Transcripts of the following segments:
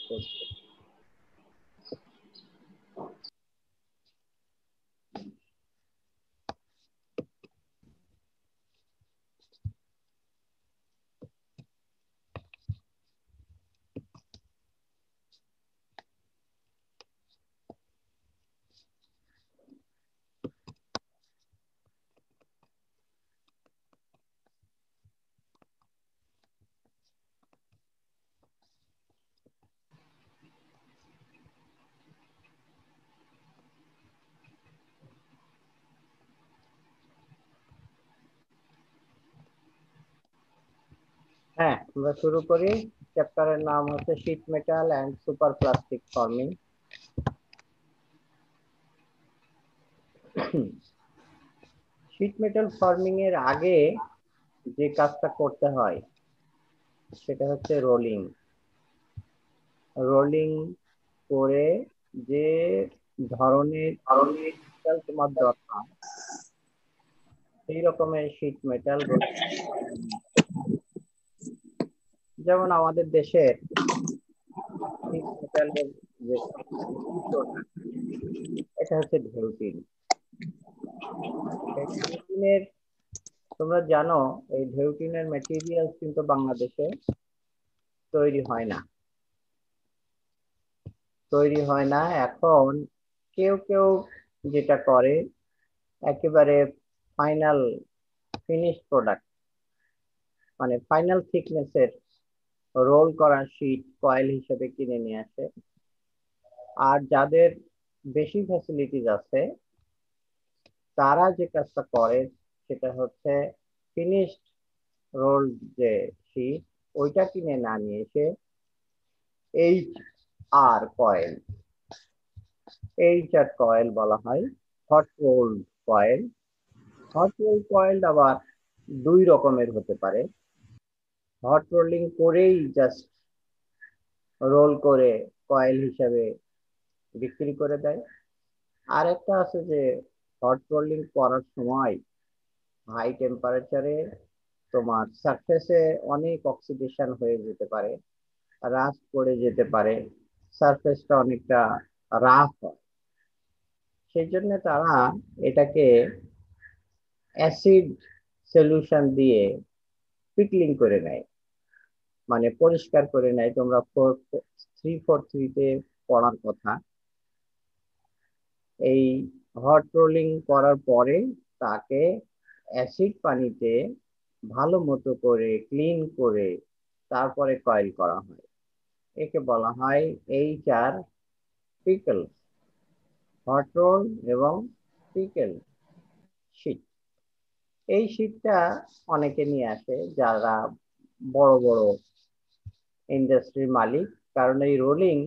করছে। হ্যাঁ, আমরা শুরু করি। চ্যাপ্টারের নাম হচ্ছে sheet metal and super plastic forming. Sheet metal forming এর আগে যে কাজটা করতে হয় সেটা হচ্ছে রোলিং। রোলিং করে যে ধরনের মেটাল তোমার দরকার সেই রকমের শীট মেটাল। যেমন আমাদের দেশের শীট মেটালের যে এটা হচ্ছে ঢেউটিন। ঢেউটিনের তোমরা জানো এই ঢেউটিনের ম্যাটেরিয়াল কিন্তু বাংলাদেশে তৈরি হয় না। এখন কেউ কেউ যেটা করে একেবারে ফাইনাল ফিনিশ প্রোডাক্ট মানে ফাইনাল থিকনেসের রোল করা শীট কয়েল হিসেবে কিনে নিয়ে আসে। আর যাদের বেশি ফ্যাসিলিটিস আছে তারা যে কাজটা করে সেটা হচ্ছে ফিনিশড রোল যে শীট ওইটা কিনে না নিয়ে এসে HR কয়েল বলা হয়, hot rolled coil. Hot roll coil আবার দুই রকমের হতে পারে। হট রোলিং করেই জাস্ট রোল করে কয়েল হিসাবে বিক্রি করে দেয়। আর একটা আছে যে হট রোলিং করার সময় হাই টেম্পারেচারে তোমার সারফেসে অনেক অক্সিডেশন হয়ে যেতে পারে, রাস্ট পড়ে যেতে পারে, সারফেসটা অনেকটা রাফ হয়। সেই জন্য তারা এটাকে অ্যাসিড সলিউশন দিয়ে পিকলিং করে নেয়, মানে পরিষ্কার করে নেয়। তোমরা 343-তে পড়ার কথা। এই হট রোলিং করার পরে তাকে অ্যাসিড পানিতে ভালো মতো করে ক্লিন করে তারপরে কয়েল করা হয়। একে বলা হয় HR পিকল, হট রোল এবং পিকল শীট। এই শীটটা অনেকে নিয়ে আসে যারা বড় বড় ইন্ডাস্ট্রির মালিক, কারণ এই রোলিং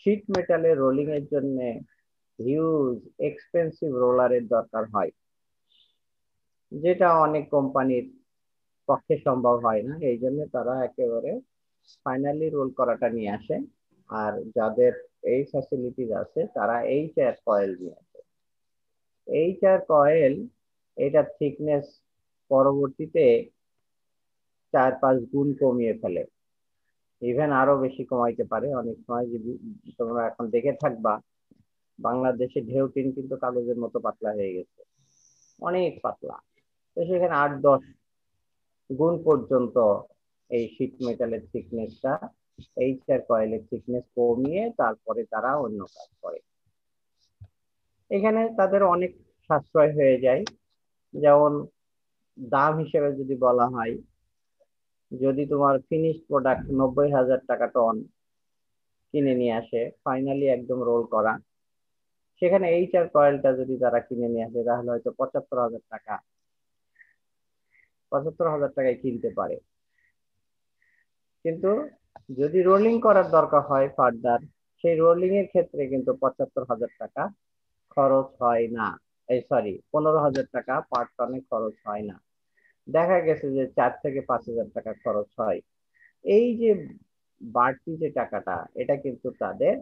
শীট মেটালের রোলিং এর জন্য হিউজ এক্সপেন্সিভ রোলারের দরকার হয়, যেটা অনেক কোম্পানির পক্ষে সম্ভব হয় না। এই জন্য তারা একেবারে ফাইনালি রোল করাটা নিয়ে আসে। আর যাদের এই ফ্যাসিলিটিস আছে তারা HR নিয়ে আসে। HR এটা থিকনেস পরবর্তীতে 4-5 গুণ কমিয়ে ফেলে, ইভেন আরো বেশি কমাইতে পারে অনেক সময়। যদি তোমরা এখন দেখে থাকবা বাংলাদেশে ঢেউটিন কিন্তু কাগজের মতো পাতলা হয়ে গেছে, অনেক পাতলা। তো সেখানে 8-10 গুণ পর্যন্ত এই শীট মেটালের থিকনেসটা HR থিকনেস কমিয়ে তারপরে তারা অন্য কাজ করে। এখানে তাদের অনেক সাশ্রয় হয়ে যায়। যেমন দাম হিসেবে যদি বলা হয়, যদি তোমার ফিনিশ প্রোডাক্ট 90,000 টাকা টন কিনে নিয়ে আসে ফাইনালি একদম রোল করা, সেখানে কয়েলটা যদি তারা কিনে নিয়ে আসে তাহলে হয়তো 75,000 টাকায় কিনতে পারে। কিন্তু যদি রোলিং করার দরকার হয় ফার্দার, সেই রোলিং এর ক্ষেত্রে কিন্তু 75,000 টাকা খরচ হয় না। 15,000 টাকা পার টনে খরচ হয় না। দেখা গেছে যে 4 থেকে 5,000 টাকা খরচ হয়। এই যে বাড়তি যে টাকাটা এটা কিন্তু তাদের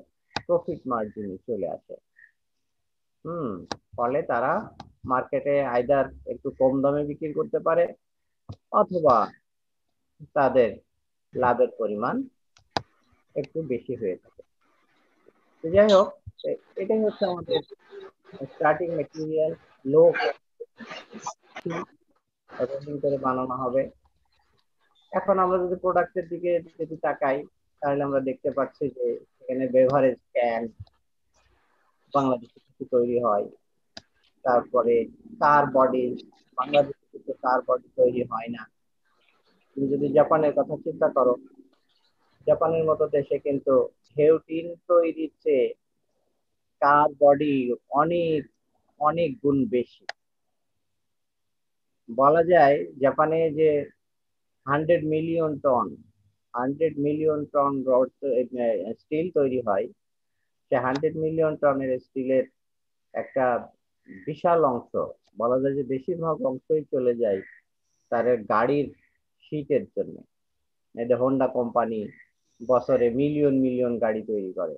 প্রফিট মার্জিনে চলে আসে। ফলে তারা মার্কেটে আইদার একটু কম দামে বিক্রি করতে পারে অথবা তাদের লাভের পরিমাণ একটু বেশি হয়ে থাকে। তো যাই হোক, এটাই হচ্ছে আমাদের স্টার্টিং মেটেরিয়াল। লো রোলিং করে বানানো হবে। এখন আমরা যদি প্রোডাক্টের দিকে যদি তাকাই, তাহলে আমরা দেখতে পাচ্ছি যে এখানে বেভারেজ ক্যান বাংলাদেশে কিছু তৈরি হয়। তারপরে কার বডি, বাংলাদেশে কিন্তু কার বডি তৈরি হয় না। তুমি যদি জাপানের কথা চিন্তা করো, জাপানের মতো দেশে কিন্তু ঢেউ টিন তৈরির চেয়ে কার বডি অনেক অনেক গুণ বেশি। বলা যায় জাপানে যে 100 million ton 100 million ton rod steel তৈরি হয়, সে 100 মিলিয়ন টনের স্টিলের একটা বিশাল অংশ, বলা যায় যে বেশিরভাগ অংশই চলে যায় তার গাড়ির শীটের জন্য। এই যে হোন্ডা কোম্পানি বছরে মিলিয়ন মিলিয়ন গাড়ি তৈরি করে,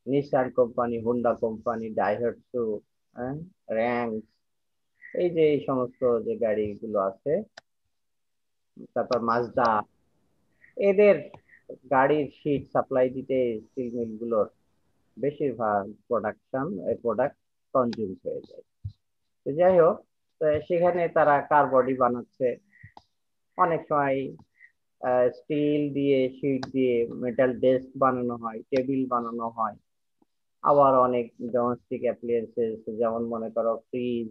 নিসান কোম্পানি, হোন্ডা কোম্পানি, ডাইহাটসু, হ্যাঁ, র্যাঙ্ক, এই যে এই সমস্ত যে গাড়িগুলো আছে, তারপর মাজদা, এদের গাড়ির শীট সাপ্লাই দিতে স্টিল মিল গুলোর বেশিরভাগ প্রোডাক্ট কনজিউম হয়ে যায়। তো যাই হোক, তো সেখানে তারা কার বডি বানাচ্ছে। অনেক সময় স্টিল দিয়ে, শীট দিয়ে মেটাল ডেস্ক বানানো হয়, টেবিল বানানো হয়। আবার অনেক ডোমেস্টিক অ্যাপ্লিয়েন্সেস, যেমন মনে করো ফ্রিজ,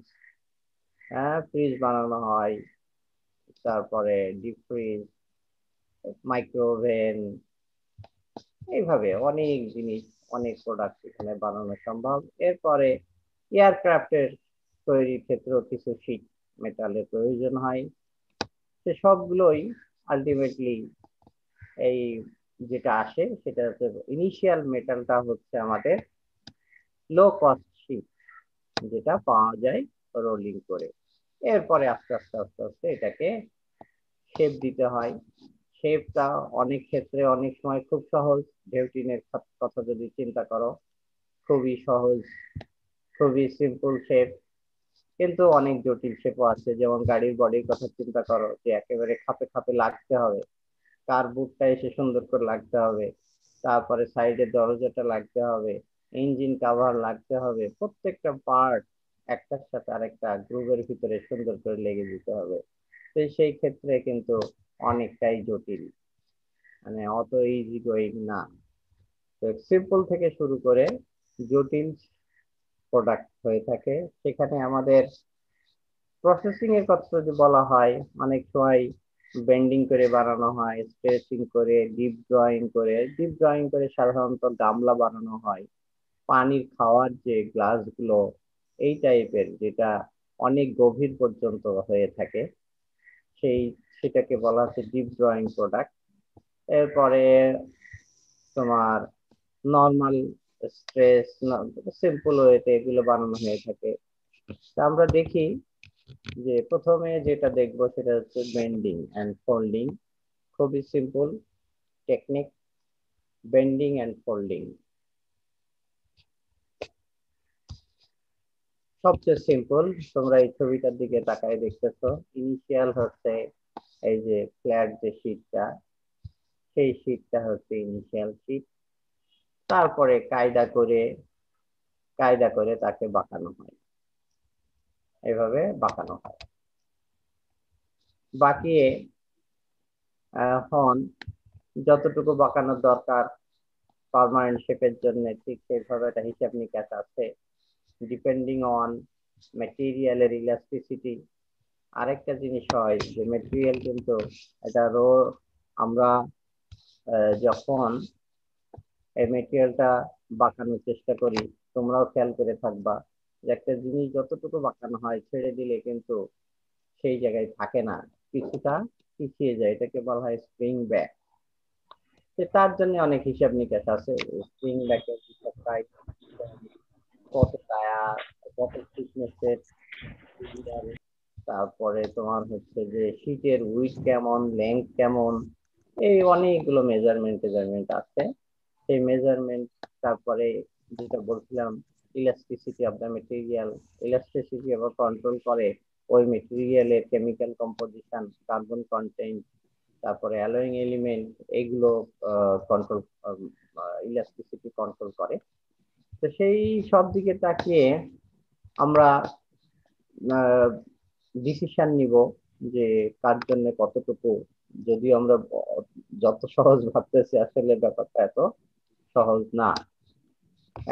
হ্যাঁ, ফ্রিজ বানানো হয়। তারপরে ডিপ ফ্রিজ, মাইক্রোওভেন, এইভাবে অনেক জিনিস, অনেক প্রোডাক্ট এখানে বানানো সম্ভব। এরপরে এয়ারক্রাফটের তৈরির ক্ষেত্রেও কিছু শীট মেটালের প্রয়োজন হয়। সে সবগুলোই আলটিমেটলি এই যেটা আসে সেটা হচ্ছে ইনিশিয়াল মেটালটা হচ্ছে আমাদের লো কস্ট শীট, যেটা পাওয়া যায় রোলিং করে। এরপরে আস্তে আস্তে আস্তে আস্তে এটাকে শেপ দিতে হয়। শেপটা অনেক ক্ষেত্রে অনেক সময় খুব সহজ। ঢেউটিনের কথা যদি চিন্তা করো, খুবই সহজ, খুবই সিম্পল শেপ। কিন্তু অনেক জটিল শেপও আছে, যেমন গাড়ির বডির কথা চিন্তা করো, যে একেবারে খাপে খাপে লাগতে হবে, কার বুটটা এসে সুন্দর করে লাগতে হবে, তারপরে সাইডের দরজাটা লাগতে হবে, ইঞ্জিন কাভার লাগতে হবে, প্রত্যেকটা পার্ট একটার সাথে আরেকটা গ্রুপের ভিতরে সুন্দর করে লেগে যেতে হবে। তো সেই ক্ষেত্রে কিন্তু অনেকটাই জটিল, মানে অত ইজি গোয়িং না। তো সিম্পল থেকে শুরু করে জটিল প্রোডাক্ট হয়ে থাকে। সেখানে আমাদের প্রসেসিং এর কথা যদি বলা হয়, অনেক সময় বেন্ডিং করে বানানো হয়, স্ট্রেচিং করে, ডিপ ড্রয়িং করে সাধারণত গামলা বানানো হয়। পানির খাওয়ার যে গ্লাস গুলো, এই টাইপের, যেটা অনেক গভীর পর্যন্ত হয়ে থাকে, সেই সেটাকে বলা হচ্ছে ডিপ ড্রয়িং প্রোডাক্ট। এরপরে তোমার নর্মাল স্ট্রেস, সিম্পল ওয়েতে এগুলো বানানো হয়ে থাকে। তা আমরা দেখি যে প্রথমে যেটা দেখবো সেটা হচ্ছে বেন্ডিং অ্যান্ড ফোল্ডিং। খুবই simple technique, bending and folding সবচেয়ে সিম্পল। তোমরা এই ছবিটার দিকে তাকায় দেখতেছো, ইনিশিয়াল হচ্ছে এই যে ফ্ল্যাট যে শীটটা, সেই শীটটা হচ্ছে ইনিশিয়াল শীট। তারপরে কায়দা করে তাকে বাঁকানো হয়, এভাবে বাঁকানো হয়। বাকিয়ে এখন যতটুকু বাঁকানোর দরকার পার্মানেন্ট শেপের জন্য, ঠিক সেইভাবে একটা হিসাব নিকাশ আছে, ডিপেন্ডিং অন মেটেরিয়ালের ইলাস্টিসিটি। আরেকটা জিনিস হয় যে মেটেরিয়াল কিন্তু এটা আমরা যখন এই মেটেরিয়ালটা বাঁকানোর চেষ্টা করি, তোমরাও খেয়াল করে থাকবা যে একটা জিনিস যতটুকু বাঁকানো হয় ছেড়ে দিলে কিন্তু সেই জায়গায় থাকে না, কিছুটা পিছিয়ে যায়। এটাকে বলা হয় স্প্রিং ব্যাক। তার জন্য অনেক হিসাব নিকাশ আছে। স্প্রিং ব্যাকের হিসাব, কত টায়ার, কত থিকনেসের, তারপরে তোমার হচ্ছে যে শীটের উইড কেমন, লেংথ কেমন, এই অনেকগুলো মেজারমেন্ট আছে। সেই মেজারমেন্ট, তারপরে যেটা বলছিলাম elasticity of the material, elasticity আবার কন্ট্রোল করে ওই মেটেরিয়ালের কেমিক্যাল কম্পোজিশন, কার্বন কন্টেন্ট, তারপরে অ্যালোয়িং এলিমেন্ট, এগুলো কন্ট্রোল, ইলাস্টিসিটি কন্ট্রোল করে। তো সেই সব দিকে তাকিয়ে আমরা ডিসিশন নিব যে কার জন্য কতটুকু। যদিও আমরা যত সহজ ভাবতেছি, আসলে ব্যাপারটা এত সহজ না।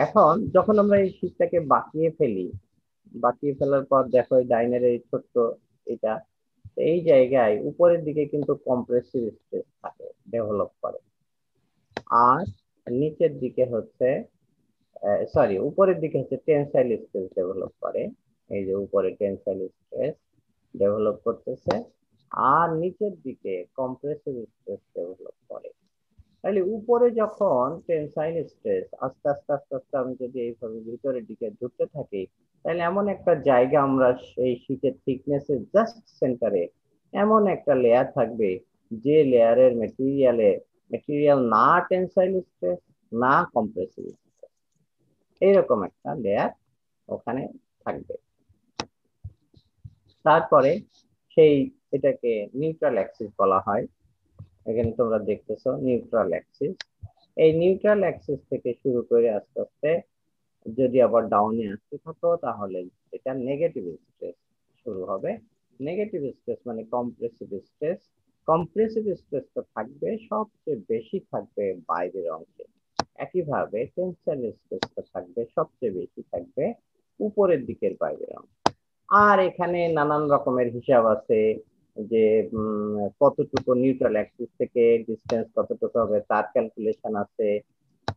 এখন যখন আমরা এই শীটটাকে বাঁকিয়ে ফেলি, বাঁকিয়ে ফেলার পর দেখো এই ডাইনের এই ছোট্ট এটা, এই জায়গায় উপরের দিকে কিন্তু কম্প্রেসিভ স্ট্রেস থাকে, ডেভেলপ করে। আর নিচের দিকে হচ্ছে, সরি, উপরের দিকে হচ্ছে টেনসাইল স্ট্রেস ডেভেলপ করে। এই যে উপরে টেনসাইল স্ট্রেস ডেভেলপ করতেছে, আর নিচের দিকে কম্প্রেসিভ স্ট্রেস ডেভেলপ করে। তাহলে উপরে যখন টেনসাইল স্ট্রেস আস্তে আস্তে আস্তে আস্তে আমি যদি এইভাবে ভিতরের দিকে ঢুকতে থাকি, তাহলে এমন একটা জায়গা আমরা সেই শীটের থিকনেসের জাস্ট সেন্টারে এমন একটা লেয়ার থাকবে, যে লেয়ারের মেটেরিয়াল না টেনসাইল স্ট্রেস না কম্প্রেসিভ, এইরকম একটা লেয়ার ওখানে থাকবে। তারপরে সেই এটাকে নিউট্রাল অ্যাক্সিস বলা হয়। এখানে তোমরা দেখতেছো নিউট্রাল অ্যাক্সিস। এই নিউট্রাল অ্যাক্সিস থেকে শুরু করে আস্তে আস্তে যদি আবার ডাউনে আসতে থাকো, তাহলে এটা নেগেটিভ স্ট্রেস শুরু হবে। নেগেটিভ স্ট্রেস মানে কম্প্রেসিভ স্ট্রেস। কম্প্রেসিভ স্ট্রেস তো থাকবে, সবচেয়ে বেশি থাকবে বাইরের অংশে। একইভাবে টেনসাইল স্ট্রেসটা থাকবে, সবচেয়ে বেশি থাকবে উপরের দিকের বাইরের অংশ। আর এখানে নানান রকমের হিসাব আছে, যে কতটুকু নিউট্রাল অ্যাক্সিস থেকে ডিসটেন্স কতটুকু হবে তার ক্যালকুলেশন আছে।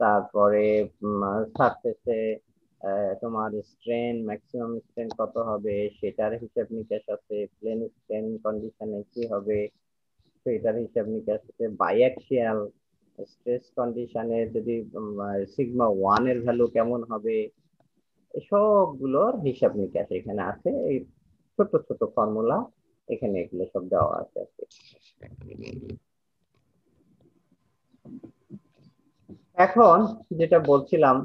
তারপরে সারফেসে তোমার স্ট্রেন, ম্যাক্সিমাম স্ট্রেন কত হবে সেটার হিসাব নিকাশ আছে। প্লেন স্ট্রেন কন্ডিশনে কি হবে সেটার হিসাব নিকাশ আছে। বাইঅ্যাক্সিয়াল স্ট্রেস কন্ডিশনে যদি সিগমা ওয়ান এর ভ্যালু কেমন হবে, সবগুলোর হিসাব নিকাশ এখানে আছে। এই ছোট ছোট ফর্মুলা এখানে এগুলো সব দেওয়া আছে। এখন যেটা বলছিলাম,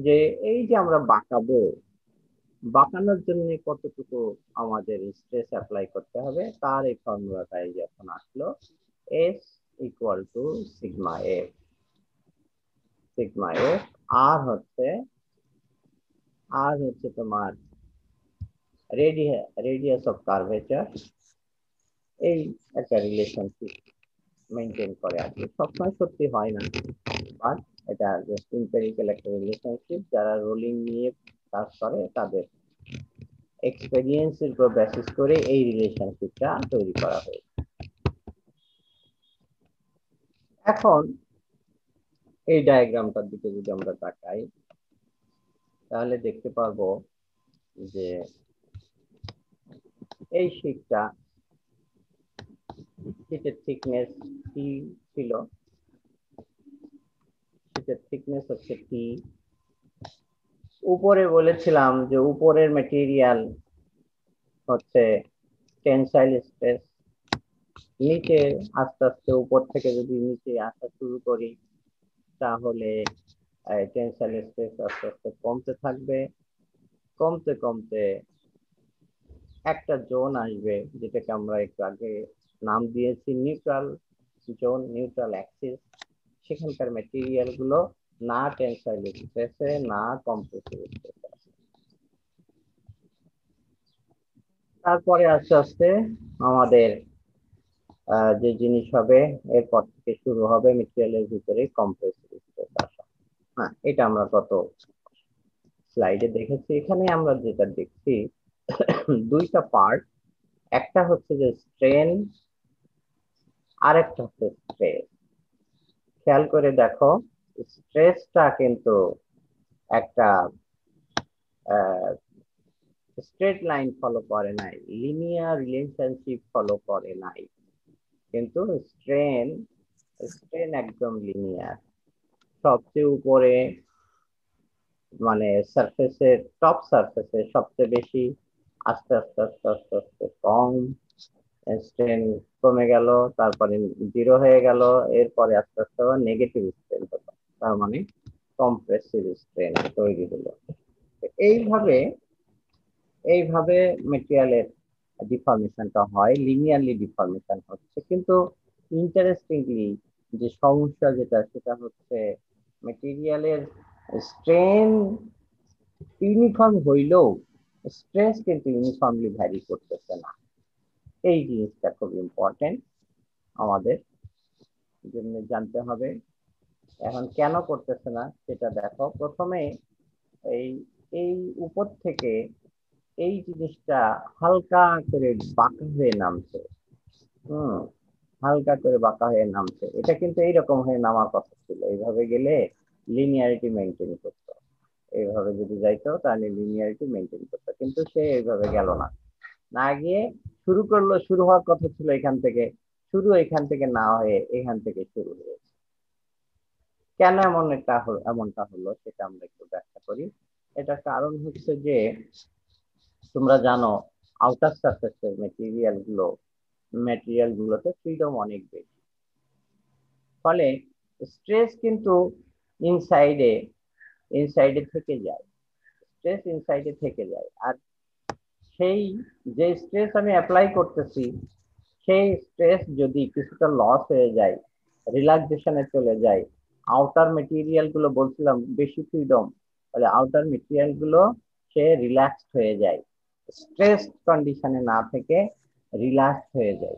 যে এই যে আমরা বাঁকাবো, বাঁকানোর জন্য কতটুকু আমাদের স্ট্রেস অ্যাপ্লাই করতে হবে, তার এই ফর্মুলাটাই যখন আসলো, S equal to sigma F. Sigma F আর হচ্ছে তোমার রেডিয়াস অফ কার্ভেচার। এই একটা রিলেশনশিপ মেনটেন করে আর কি। সবসময় সত্যি হয় না, বাট এটা জাস্ট এমপিরিক্যাল একটা রিলেশনশিপ। যারা রোলিং নিয়ে কাজ করে তাদের এক্সপেরিয়েন্সের উপর বেসিস করে এই রিলেশনশিপটা তৈরি করা হয়েছে। এখন এই ডায়াগ্রামটার দিকে যদি আমরা তাকাই, তাহলে দেখতে পারবো যে এই শীটটা, শীটের থিকনেস টি ছিল, শীটের থিকনেস হচ্ছে টি। উপরে বলেছিলাম যে উপরের মেটেরিয়াল হচ্ছে টেনসাইল স্ট্রেস। নিচে আস্তে আস্তে উপর থেকে যদি নিচে আসা শুরু করি, তাহলে টেনসাইল স্ট্রেস আস্তে আস্তে কমতে থাকবে। কমতে কমতে একটা জোন আসবে, যেটাকে আমরা একটু আগে নাম দিয়েছি নিউট্রাল জোন, নিউট্রাল অ্যাক্সিস। সেখানকার মেটেরিয়াল গুলো না টেনসাইল স্ট্রেসে না কম্প্রেসিভ স্ট্রেসে। তারপরে আস্তে আস্তে আমাদের যে জিনিস হবে, এরপর থেকে শুরু হবে মেটেরিয়ালের ভিতরে কম্প্রেসিভ স্ট্রেস আসা। হ্যাঁ, এটা আমরা গত স্লাইডে দেখেছি। এখানে আমরা যেটা দেখছি, দুইটা পার্ট, একটা হচ্ছে যে স্ট্রেন, আরেকটা হচ্ছে স্ট্রেস। খেয়াল করে দেখো, স্ট্রেসটা কিন্তু একটা স্ট্রেট লাইন ফলো করে নাই, লিনিয়ার রিলেশনশিপ ফলো করে নাই। কিন্তু স্ট্রেন, স্ট্রেন একদম লিনিয়ার। সবচেয়ে উপরে মানে সারফেসের, টপ সারফেসে সবচেয়ে বেশি, আস্তে আস্তে আস্তে আস্তে আস্তে কম স্ট্রেন কমে গেল, তারপরে জিরো হয়ে গেল, এরপরে আস্তে আস্তে আবার নেগেটিভ স্ট্রেন হলো। তার মানে কম্প্রেসিভ স্ট্রেন তৈরি হলো। এইভাবে এইভাবে মেটেরিয়ালের ডিফর্মেশনটা হয়, লিনিয়ারলি ডিফর্মেশন হচ্ছে। কিন্তু ইন্টারেস্টিংলি যে সমস্যা যেটা সেটা হচ্ছে মেটেরিয়ালের স্ট্রেন ইউনিফর্ম হইলেও স্ট্রেস কিন্তু ইউনিফর্মলি ভ্যারি করতেছে না। এই জিনিসটা খুব ইম্পর্টেন্ট, আমাদের জন্য জানতে হবে। এখন কেন করতেছে না সেটা দেখো। প্রথমে এই এই উপর থেকে এই জিনিসটা হালকা করে বাঁকা হয়ে নামছে। হুম, হালকা করে বাঁকা হয়ে নামছে। এটা কিন্তু এইরকম হয়ে নামার কথা ছিল, এইভাবে গেলে লিনিয়ারিটি মেনটেন করতো। এইভাবে যদি যাইতো তাহলে লিনিয়ারিটি মেনটেন করতো, কিন্তু সে এইভাবে গেল না। না গিয়ে শুরু করলো, শুরু হওয়ার কথা ছিল এখান থেকে, শুরু এখান থেকে না হয়ে এখান থেকে শুরু হয়েছে। কেন এমনটা হলো সেটা আমরা একটু ব্যাখ্যা করি। এটার কারণ হচ্ছে যে তোমরা জানো আউটার সারফেসের মেটেরিয়াল গুলোতে ফ্রিডম অনেক বেশি। ফলে স্ট্রেস কিন্তু ইনসাইডে ইনসাইডে থেকে যায়, স্ট্রেস ইনসাইডে থেকে যায়। আর সেই যে স্ট্রেস আমি অ্যাপ্লাই করতেছি সেই স্ট্রেস যদি কিছুটা লস হয়ে যায়, রিল্যাক্সেশনে চলে যায়, আউটার মেটেরিয়াল গুলো বলছিলাম বেশি ফ্রিডম, তাহলে আউটার মেটেরিয়াল গুলো সে রিল্যাক্সড হয়ে যায়, স্ট্রেস কন্ডিশনে না থেকে রিল্যাক্স হয়ে যায়।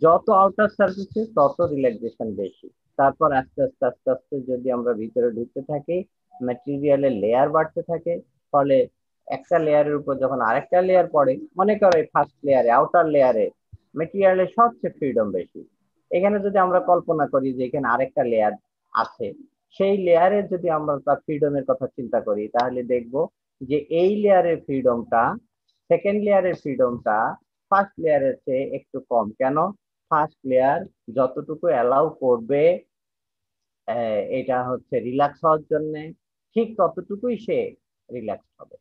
যত আউটার সার্ফেসে তত রিল্যাক্সেশন বেশি। তারপর আস্তে আস্তে আস্তে আস্তে যদি আমরা ভিতরে ঢুকতে থাকি, ম্যাটেরিয়ালের লেয়ার বাড়তে থাকে। ফলে একটা লেয়ারের উপর যখন আরেকটা লেয়ার পড়ে, মনে করো ফার্স্ট লেয়ারে আউটার লেয়ারে মেটেরিয়ালের সবচেয়ে ফ্রিডম বেশি। এখানে যদি আমরা কল্পনা করি যে এখানে আরেকটা লেয়ার আছে, সেই লেয়ারে যদি আমরা তার ফ্রিডমের কথা চিন্তা করি, তাহলে দেখব যে এই লেয়ারের ফ্রিডমটা, সেকেন্ড লেয়ারের ফ্রিডমটা ফার্স্ট লেয়ারের চেয়ে একটু কম। কেন? ফার্স্ট লেয়ার যতটুকু অ্যালাউ করবে এটা হচ্ছে রিল্যাক্স হওয়ার জন্য, ঠিক ততটুকুই সে রিল্যাক্স হবে।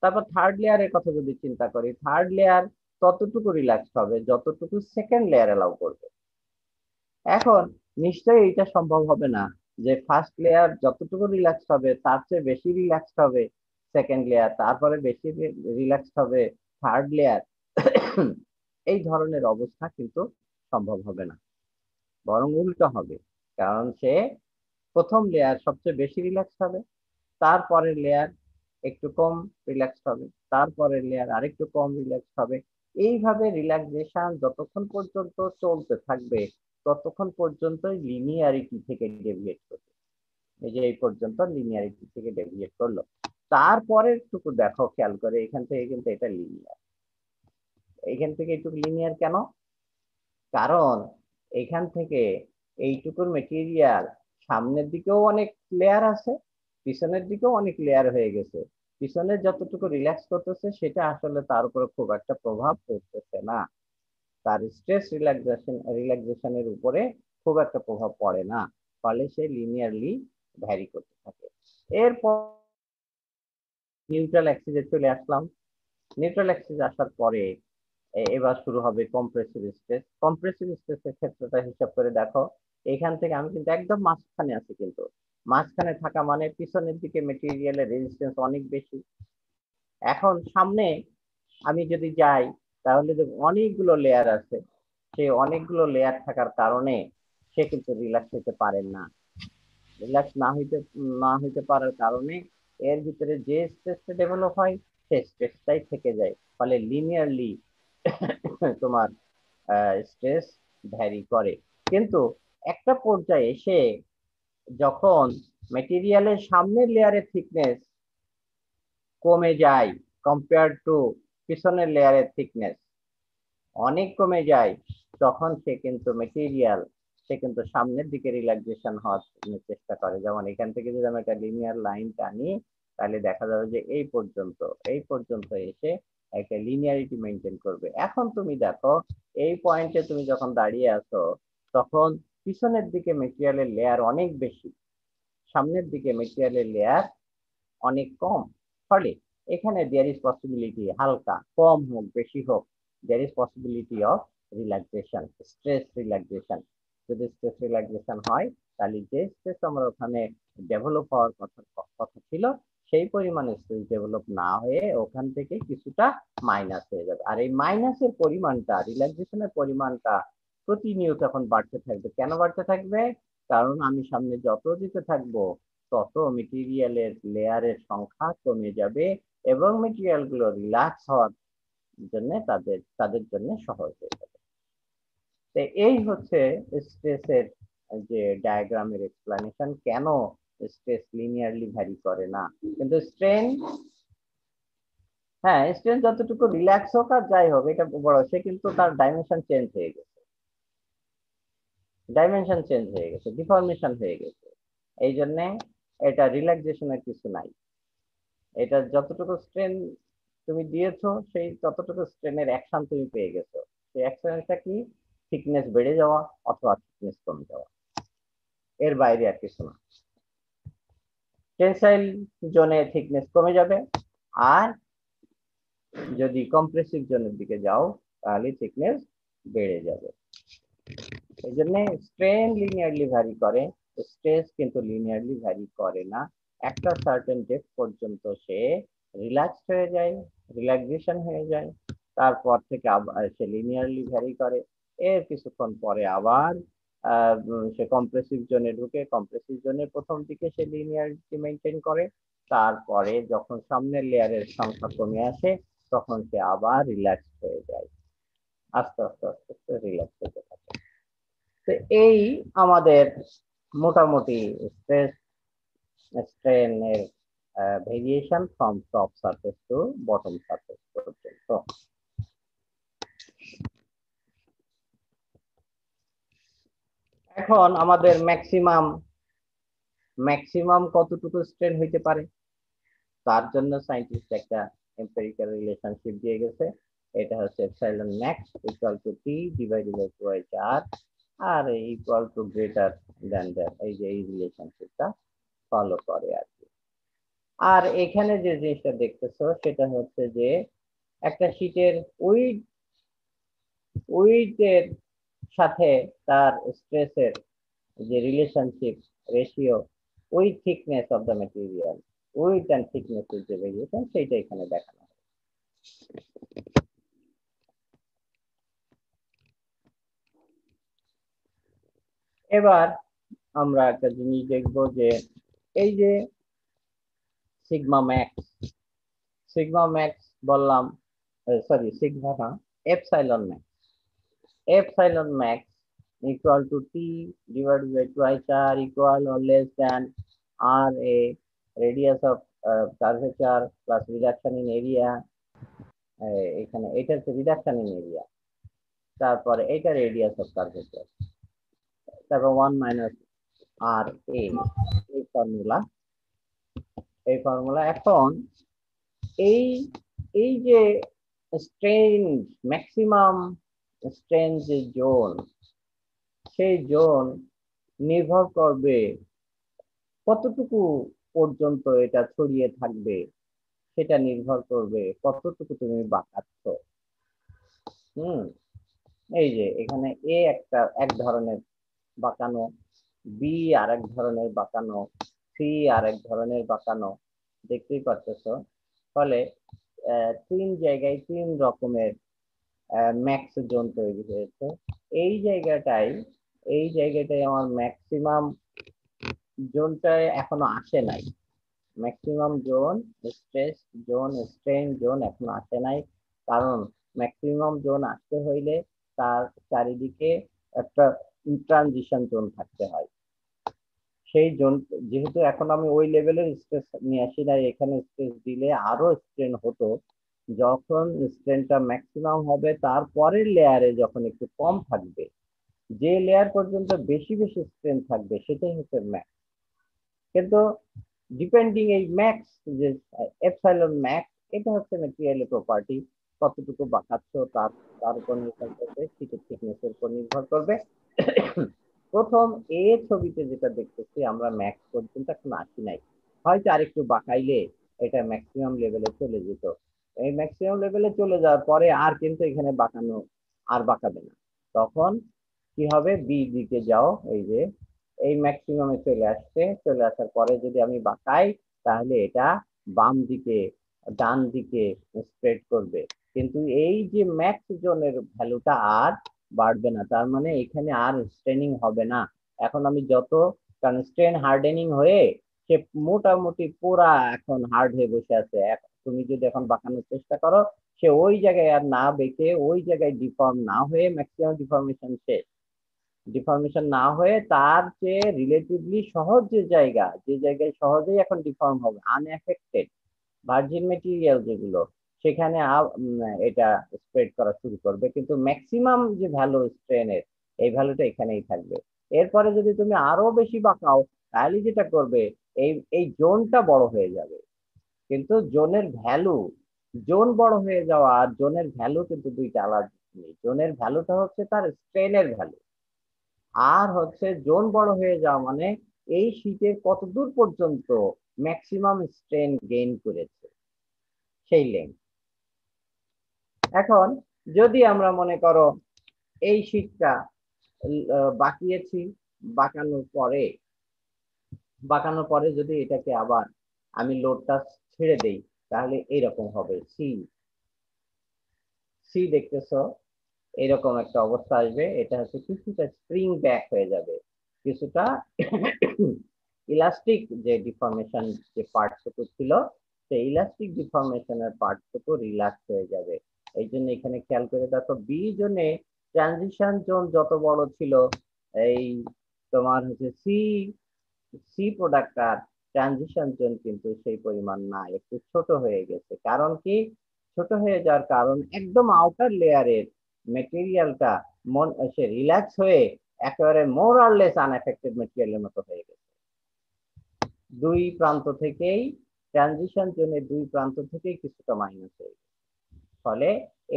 তারপর থার্ড লেয়ারের কথা যদি চিন্তা করি, থার্ড লেয়ার ততটুকু রিল্যাক্স হবে যতটুকু সেকেন্ড লেয়ার অ্যালাউ করবে। এখন নিশ্চয়ই এটা সম্ভব হবে না যে ফার্স্ট লেয়ার যতটুকু রিল্যাক্স হবে তার চেয়ে বেশি রিল্যাক্স হবে সেকেন্ড লেয়ার, তারপরে বেশি রিল্যাক্স হবে থার্ড লেয়ার। এই ধরনের অবস্থা কিন্তু সম্ভব হবে না, বরং উল্টো হবে। কারণ সে প্রথম লেয়ার সবচেয়ে বেশি রিল্যাক্স হবে, তারপরের লেয়ার একটু কম রিল্যাক্স হবে, তারপরের লেয়ার আরেকটু কম রিল্যাক্স হবে। এইভাবে রিল্যাক্সেশন যতক্ষণ পর্যন্ত চলতে থাকবে ততক্ষণ পর্যন্ত লিনিয়ারিটি থেকে ডেভিয়েট করবে। এই যে এই পর্যন্ত লিনিয়ারিটি থেকে ডেভিয়েট করলো, তারপরের টুকু দেখো খেয়াল করে, এখান থেকে কিন্তু এটা লিনিয়ার। এখান থেকে একটু লিনিয়ার কেন? কারণ এখান থেকে এইটুকুর মেটেরিয়াল সামনের দিকেও অনেক লেয়ার আছে, পিছনের দিকেও অনেক লেয়ার হয়ে গেছে। পিছনের যতটুকু রিল্যাক্স করতেছে সেটা আসলে তার উপরে খুব একটা প্রভাব পড়তেছে না, তার স্ট্রেস রিল্যাক্সেশনের উপরে খুব একটা প্রভাব পড়ে না। ফলে সে লিনিয়ারলি ভ্যারি করতে থাকে। এরপর নিউট্রাল অ্যাক্সিসে চলে আসলাম। নিউট্রাল অ্যাক্সিস আসার পরে এবার শুরু হবে কম্প্রেসিভ স্ট্রেস। কম্প্রেসিভ স্ট্রেসের ক্ষেত্রটা হিসাব করে দেখো, এখান থেকে আমি কিন্তু একদম মাঝখানে আছি, কিন্তু মাঝখানে থাকা মানে পিছনের দিকে মেটেরিয়ালের রেজিস্ট্যান্স অনেক বেশি। এখন সামনে আমি যদি যাই তাহলে অনেকগুলো লেয়ার আছে, সেই অনেকগুলো লেয়ার থাকার কারণে সে কিন্তু রিল্যাক্স হতে পারেন না। রিল্যাক্স না হইতে পারার কারণে এর ভিতরে যে স্ট্রেসটা ডেভেলপ হয় সেই স্ট্রেসটাই থেকে যায়। ফলে লিনিয়ারলি তোমার স্ট্রেস ভ্যারি করে। কিন্তু একটা পর্যায়ে এসে যখন মেটেরিয়ালের সামনের লেয়ারের থিকনেস কমে যায় কম্পেয়ার টু পিছনের লেয়ারের থিকনেস অনেক কমে যায়, তখন সে কিন্তু সামনের দিকে রিল্যাক্সেশন হওয়ার চেষ্টা করে। যেমন এখান থেকে যদি আমি একটা লিনিয়ার লাইন টানি, তাহলে দেখা যাবে যে এই পর্যন্ত এসে একটা লিনিয়ারিটি মেনটেন করবে। এখন তুমি দেখো এই পয়েন্টে তুমি যখন দাঁড়িয়ে আছো তখন পিছনের দিকে মেটেরিয়ালের লেয়ার অনেক বেশি, সামনের দিকে মেটেরিয়ালের লেয়ার অনেক কম। ফলে এখানে দেয়ার ইজ পসিবিলিটি, হালকা কম হোক বেশি হোক, there is possibility of relaxation, stress relaxation. যদি স্ট্রেস রিল্যাক্সেশন হয় তাহলে যে স্ট্রেস আমরা ওখানে ডেভেলপ হওয়ার কথা ছিল সেই পরিমাণে স্ট্রেস ডেভেলপ না হয়ে ওখান থেকে কিছুটা মাইনাস হয়ে যাবে। আর এই মাইনাসের পরিমাণটা, রিল্যাক্সেশনের পরিমাণটা প্রতিনিয়ত এখন বাড়তে থাকবে। কেন বাড়তে থাকবে? কারণ আমি সামনে যত দিতে থাকবো তত মেটেরিয়ালের লেয়ারের সংখ্যা কমে যাবে এবং মেটেরিয়াল গুলো রিল্যাক্স হওয়ার জন্য তাদের জন্য সহজ হয়ে যাবে। তো এই হচ্ছে স্ট্রেসের যে ডায়াগ্রামের এক্সপ্লানেশন, কেন স্ট্রেস লিনিয়ারলি ভ্যারি করে না। কিন্তু স্ট্রেন, হ্যাঁ স্ট্রেন যতটুকু রিল্যাক্স হোক আর যাই হোক এটা বড়, সে কিন্তু তার ডাইমেনশন চেঞ্জ হয়ে গেছে, ডিফর্মেশন হয়ে গেছে। এই জন্য এটা রিল্যাক্সেশনের কিছু নাই। এটা যতটুকু স্ট্রেন তুমি দিয়েছো সেই ততটুকু স্ট্রেনের অ্যাকশন তুমি পেয়ে গেছো। সেই অ্যাকশনটা কি? থিকনেস বেড়ে যাওয়া অথবা থিকনেস কমে যাওয়া, এর বাইরে আর কিছু না। টেনসাইল জোনে থিকনেস কমে যাবে, আর যদি কম্প্রেসিভ জোনের দিকে যাও তাহলে থিকনেস বেড়ে যাবে। এই জন্য স্ট্রেন লিনিয়ারলি ভ্যারি করে, স্ট্রেস কিন্তু লিনিয়ারলি ভ্যারি করে না। একটা সার্টেন ডেপথ পর্যন্ত সে রিল্যাক্স হয়ে যায়, রিল্যাক্সেশন হয়ে যায়, তারপর থেকে আবার সে লিনিয়ারলি ভ্যারি করে। এর কিছুক্ষণ পরে আবার সে কম্প্রেসিভ জোনে ঢুকে, কম্প্রেসিভ জোনের প্রথম দিকে সে লিনিয়ারিটি মেনটেন করে, তারপরে যখন সামনের লেয়ারের সংখ্যা কমে আসে তখন সে আবার রিল্যাক্স হয়ে যায়, আস্তে আস্তে আস্তে আস্তে রিল্যাক্স হতে থাকে। তো এই আমাদের মোটামুটি স্ট্রেস স্ট্রেনের variation from top surface to bottom surface পর্যন্ত। এখন আমাদের ম্যাক্সিমাম কতটুকু স্ট্রেন হইতে পারে তার জন্য সায়েন্টিস্ট একটা এম্পিরিক্যাল রিলেশনশিপ দিয়ে গেছে। এটা হচ্ছে epsilon max equal to T divided by 2r, r equal to greater than that, এই যে এই রিলেশনশিপটা ফলো করে আর কি। আর এখানে যে জিনিসটা দেখতেছো সেটা হচ্ছে যে একটা শীটের উইডের সাথে তার স্ট্রেসের যে relationship ratio, with thickness of the material, with and thickness এর যে ভেরিয়েশন সেইটা এখানে দেখানো হয়। এবার আমরা একটা জিনিস দেখবো যে এই যে সিগমা ম্যাক্স বললাম, সরি সিগমা না, epsilon max equal to t divided by twice r equal or less than r a radius of curvature plus reduction in area, এখানে এটা হচ্ছে রিডাকশন ইন এরিয়া, তারপরে এটা রেডিয়াস অফ কার্ভেচার, তারপর 1 minus আর এ, এই formula. এখন এই এই যে স্ট্রেঞ্জ ম্যাক্সিমাম স্ট্রেঞ্জ জোন, সেই জোন নির্ভর করবে কতটুকু পর্যন্ত এটা ছড়িয়ে থাকবে, সেটা নির্ভর করবে কতটুকু তুমি বাঁকাচ্ছ। এই যে এখানে এ এক ধরনের বাঁকানো, বি আর এক ধরনের বাঁকানো, সি আর এক ধরনের বাঁকানো, দেখতেই পারতেছো। ফলে তিন জায়গায় তিন রকমের ম্যাক্স জোন তৈরি হয়েছে। এই জায়গাটায় আমার ম্যাক্সিমাম জোনটায় এখনো আসে নাই, maximum zone stress zone strain zone এখনো আসে নাই। কারণ ম্যাক্সিমাম জোন আসতে হইলে তার চারিদিকে একটা ট্রানজিশন জোন থাকতে হয়। সেই জোন যেহেতু এখন আমি ওই লেভেলের স্ট্রেস নিয়ে আসি নাই, এখানে স্ট্রেস দিলে আরো স্ট্রেন হতো। যখন স্ট্রেনটা ম্যাক্সিমাম হবে তারপরের লেয়ারে যখন একটু কম থাকবে, যে লেয়ার পর্যন্ত বেশি বেশি স্ট্রেন থাকবে সেটাই হচ্ছে ম্যাক্স। কিন্তু ডিপেন্ডিং এই ম্যাক্স যে এপসাইলন ম্যাক্স, এটা হচ্ছে ম্যাটেরিয়ালের প্রপার্টি, কতটুকু বাঁকাচ্ছ তার উপর নির্ভর করবে, শীটের থিকনেসের উপর নির্ভর করবে। প্রথম এ ছবিতে যেটা দেখতেছি আমরা ম্যাক্স পর্যন্ত এখন আসি নাই, হয়তো আরেকটু বাঁকাইলে এটা ম্যাক্সিমাম লেভেলে চলে যেত। এই ম্যাক্সিমাম লেভেলে চলে যাওয়ার পরে আর কিন্তু এখানে বাঁকানো আর বাঁকাবে না। তখন কি হবে? বি দিকে যাও, এই যে এই ম্যাক্সিমামে চলে আসার পরে যদি আমি বাঁকাই তাহলে এটা বাম দিকে ডান দিকে স্প্রেড করবে। কিন্তু এই যে ম্যাক্স জোনের ভ্যালুটা আর বাড়বে না, তার মানে এখানে আর স্ট্রেনিং হবে না। এখন আমি যত, কারণ স্ট্রেন হার্ডেনিং হয়ে সে মোটামুটি পুরা এখন হার্ড হয়ে বসে আছে। তুমি যদি এখন বাঁকানোর চেষ্টা করো, সে ওই জায়গায় আর না বেঁকে ওই জায়গায় ডিফর্ম না হয়ে, ম্যাক্সিমাম ডিফর্মেশন শেষ। ডিফর্মেশন না হয়ে তার যে রিলেটিভলি সহজ যে জায়গা, যে জায়গায় সহজেই এখন ডিফর্ম হবে, আনএফেক্টেড ভার্জিন মেটেরিয়াল যেগুলো, সেখানে এটা স্প্রেড করা শুরু করবে। কিন্তু ম্যাক্সিমাম যে ভ্যালু স্ট্রেনের, এই ভ্যালুটা এখানেই থাকবে। এরপরে যদি তুমি আরো বেশি বাঁকাও, তাহলে যেটা করবে, এই এই জোনটা বড় হয়ে যাবে। কিন্তু জোনের ভ্যালু, জোন বড় হয়ে যাওয়া আর জোনের ভ্যালু কিন্তু দুইটা আলাদা জিনিস। জোনের ভ্যালুটা হচ্ছে তার স্ট্রেনের ভ্যালু, আর হচ্ছে জোন বড় হয়ে যাওয়া মানে এই শীটের কত দূর পর্যন্ত ম্যাক্সিমাম স্ট্রেন গেইন করেছে, সেই লেন্থ। এখন যদি আমরা মনে করো এই শীটটা বাঁকিয়েছি, বাঁকানোর পরে, বাঁকানোর পরে যদি এটাকে আবার আমি লোডটা ছেড়ে দেই, তাহলে এইরকম হবে। সি, সি দেখতেছো, এরকম একটা অবস্থা আসবে। এটা হচ্ছে কিছুটা স্প্রিং ব্যাক হয়ে যাবে, কিছুটা ইলাস্টিক যে ডিফর্মেশন যে পার্টটুকু ছিল, সেই ইলাস্টিক ডিফর্মেশনের পার্টটুকু রিল্যাক্স হয়ে যাবে। এই জন্য এখানে খেয়াল করে দেখো, বি জোনে ট্রানজিশন জোন যত বড় ছিল, এই তোমার হচ্ছে সি, সি প্রোডাক্টটার ট্রানজিশন জোন কিন্তু সেই পরিমাণ না, একটু ছোট হয়ে গেছে। কারণ কি? ছোট হয়ে যাওয়ার কারণ একদম আউটার লেয়ারের মেটেরিয়ালটা সে রিল্যাক্স হয়ে একেবারে মোর আর লেস আনএফেক্টেড মেটেরিয়ালের মতো হয়ে গেছে। দুই প্রান্ত থেকেই, ট্রানজিশন জোনের দুই প্রান্ত থেকেই কিছুটা মাইনাস হয়ে গেছে। ফলে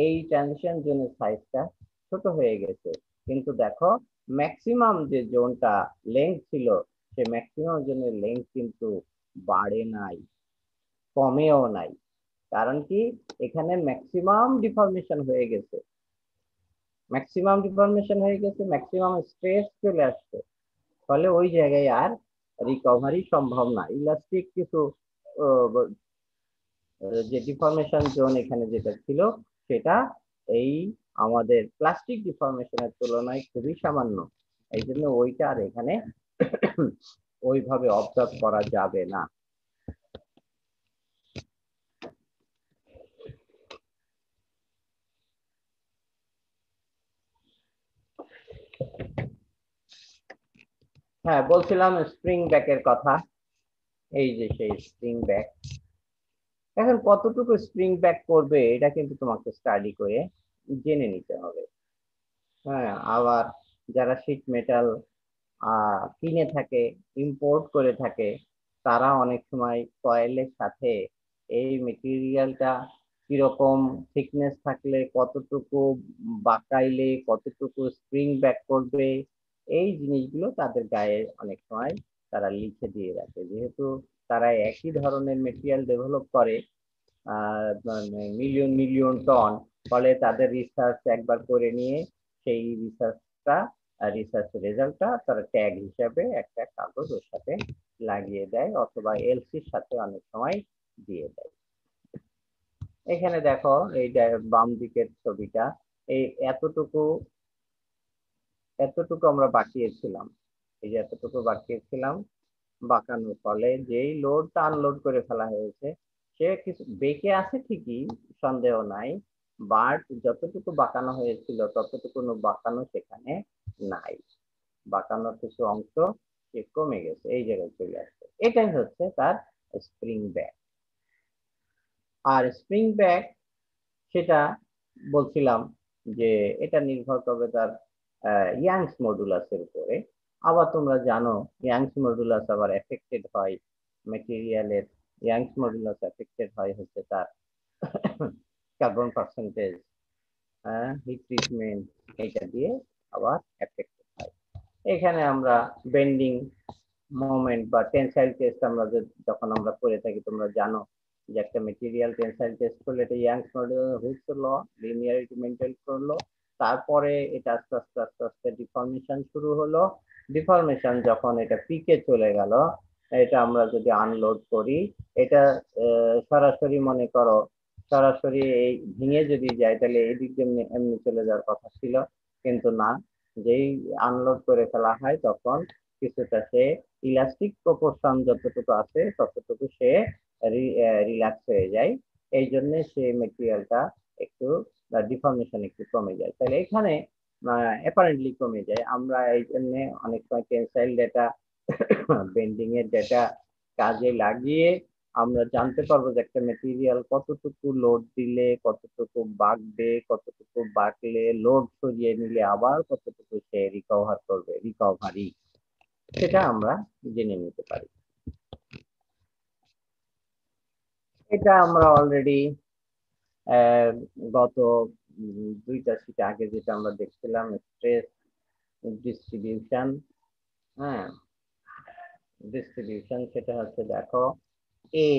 এই ট্রানজিশন জোনের সাইজটা ছোট হয়ে গেছে। কিন্তু দেখো, ম্যাক্সিমাম যে জোনটা লেন্থ ছিল, সে ম্যাক্সিমাম জোনের লেন্থ কিন্তু বাড়ে নাই, কমেও নাই। কারণ কি? এখানে ম্যাক্সিমাম ডিফর্মেশন হয়ে গেছে, ম্যাক্সিমাম ডিফর্মেশন হয়ে গেছে, ম্যাক্সিমাম স্ট্রেস চলে আসছে। ফলে ওই জায়গায় আর রিকভারি সম্ভব না। ইলাস্টিক কিছু যে ডিফর্মেশন জোন এখানে যেটা ছিল, সেটা এই আমাদের প্লাস্টিক ডিফর্মেশনের তুলনায় খুবই সামান্য। এই জন্য ওইটা আর এখানে ওইভাবে অবজার্ভ করা যাবে না। হ্যাঁ, বলছিলাম স্প্রিং ব্যাকের কথা। এই যে সেই স্প্রিং ব্যাক, এখন কতটুকু স্প্রিং ব্যাক করবে এটা কিন্তু তোমাকে স্টাডি করে জেনে নিতে হবে। হ্যাঁ, আবার যারা শীট মেটাল কিনে থাকে, ইম্পোর্ট করে থাকে, তারা অনেক সময় কয়েলের সাথে এই মেটেরিয়ালটা কিরকম থিকনেস থাকলে কতটুকু বাঁকাইলে কতটুকু স্প্রিং ব্যাক করবে, এই জিনিসগুলো তাদের গায়ে অনেক সময় তারা লিখে দিয়ে রাখে। যেহেতু তারা একই ধরনের মেটেরিয়াল ডেভেলপ করে, মিলিয়ন মিলিয়ন টন, ফলে তাদের রিসার্চ একবার করে নিয়ে সেই রিসার্চটা, রিসার্চ রেজাল্টটা তারা ট্যাগ হিসাবে একটা কাগজ ওর সাথে লাগিয়ে দেয়, অথবা এলসির সাথে অনেক সময় দিয়ে দেয়। এখানে দেখো, এই বাম দিকের ছবিটা, এই এতটুকু, এতটুকু আমরা বাঁকিয়েছিলাম, এই যে এতটুকু বাঁকিয়েছিলাম, বাঁকানোর ফলে যেই লোডটা আনলোড করে ফেলা হয়েছে, সে কিছু বেঁকে আছে ঠিকই, সন্দেহ নাই, বাট যতটুকু বাঁকানো হয়েছিল ততটুকু বাঁকানো সেখানে নাই। বাঁকানোর কিছু অংশ সে কমে গেছে, এই জায়গায় চলে আসছে। এটাই হচ্ছে তার স্প্রিং ব্যাক। আর স্প্রিং ব্যাক, সেটা বলছিলাম যে এটা নির্ভর করবে তার ইয়াংস মডুলাসের উপরে। আবার তোমরা জানো, ইয়াংস মডুলাস আবার এফেক্টেড হয় মেটেরিয়ালের, ইয়াংস মডুলাস এফেক্টেড হয় হচ্ছে তার কার্বন পার্সেন্টেজ, হিট ট্রিটমেন্ট, এটা দিয়ে আবার এফেক্টেড হয়। এখানে আমরা বেন্ডিং মোমেন্ট বা টেনসাইল টেস্ট আমরা যখন আমরা করে থাকি, তোমরা জানো যে একটা মেটেরিয়াল টেনসাইল টেস্ট করলে এটা Young's modulus which law, linearity maintain করলো, তারপরে এটা আস্তে আস্তে আস্তে আস্তে ডিফর্মেশন শুরু হলো। ডিফর্মেশন যখন এটা পিকে চলে গেল, এটা আমরা যদি আনলোড করি, এটা সরাসরি মনে করো, সরাসরি এই ভেঙে যদি যায়, তাহলে এদিক দিয়ে এমনি চলে যাওয়ার কথা ছিল, কিন্তু না, যেই আনলোড করে ফেলা হয় তখন কিছুটা সে ইলাস্টিক প্রপোর্শন যতটুকু আছে ততটুকু সে রিল্যাক্স হয়ে যায়। এই জন্য সে মেটেরিয়ালটা একটু ডিফর্মেশন একটু কমে যায়। তাহলে এখানে অ্যাপারেন্টলি কমে যায়। আমরা এই জন্য অনেক সময় টেনসাইল ডেটা, বেন্ডিং এর ডেটা কাজে লাগিয়ে আমরা জানতে পারবো যে একটা মেটেরিয়াল কতটুকু লোড দিলে কতটুকু বাঁকবে, কতটুকু বাঁকলে লোড সরিয়ে নিলে আবার কতটুকু সে রিকভার করবে, রিকভারি, সেটা আমরা জেনে নিতে পারি। এটা আমরা অলরেডি গত দুইটা শীট আগে যেটা আমরা দেখছিলাম, স্ট্রেস ডিস্ট্রিবিউশন। হ্যাঁ, ডিস্ট্রিবিউশন সেটা হচ্ছে, দেখো এ